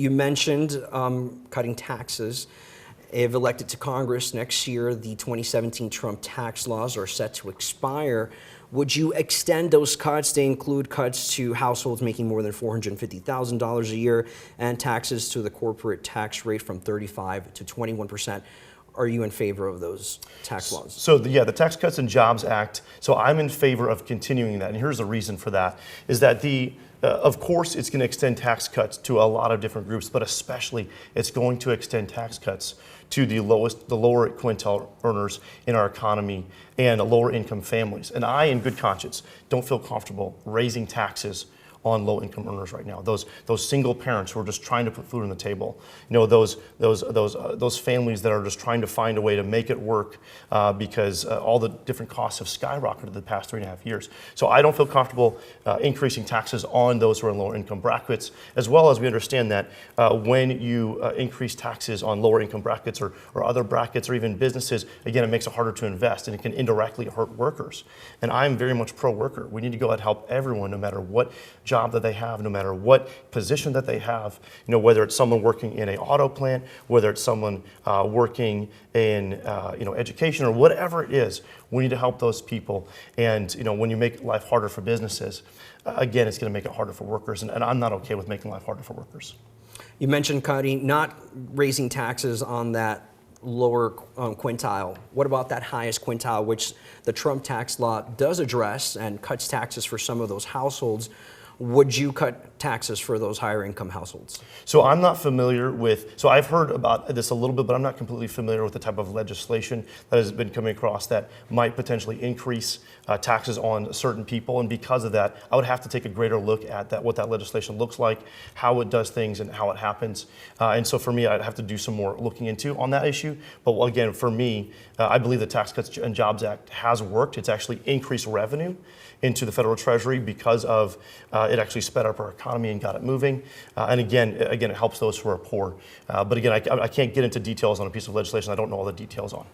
You mentioned cutting taxes. If elected to Congress next year, the 2017 Trump tax laws are set to expire. Would you extend those cuts? They include cuts to households making more than $450,000 a year and taxes to the corporate tax rate from 35 to 21%. Are you in favor of those tax laws? So the Tax Cuts and Jobs Act, so I'm in favor of continuing that. And here's the reason for that, is that of course, it's going to extend tax cuts to a lot of different groups, but especially it's going to extend tax cuts to the lower quintile earners in our economy and lower income families. And I, in good conscience, don't feel comfortable raising taxes on low income earners right now. Those single parents who are just trying to put food on the table. Those families that are just trying to find a way to make it work because all the different costs have skyrocketed the past 3.5 years. So I don't feel comfortable increasing taxes on those who are in lower income brackets, as well as we understand that when you increase taxes on lower income brackets or other brackets or even businesses, again, it makes it harder to invest and it can indirectly hurt workers. And I'm very much pro-worker. We need to go out and help everyone, no matter what job that they have, no matter what position that they have, whether it's someone working in an auto plant, whether it's someone working in education or whatever it is, we need to help those people. And when you make life harder for businesses, again, it's going to make it harder for workers, and I'm not okay with making life harder for workers. You mentioned not raising taxes on that lower quintile. What about that highest quintile, which the Trump tax law does address and cuts taxes for some of those households? Would you cut taxes for those higher income households? So I'm not familiar with, so I've heard about this a little bit, but I'm not completely familiar with the type of legislation that has been coming across that might potentially increase taxes on certain people. And because of that, I would have to take a greater look at what that legislation looks like, how it does things and how it happens. And so for me, I'd have to do some more looking into on that issue. But again, for me, I believe the Tax Cuts and Jobs Act has worked. It's actually increased revenue into the federal treasury because of it actually sped up our economy and got it moving. And again, it helps those who are poor. But again, I can't get into details on a piece of legislation I don't know all the details on.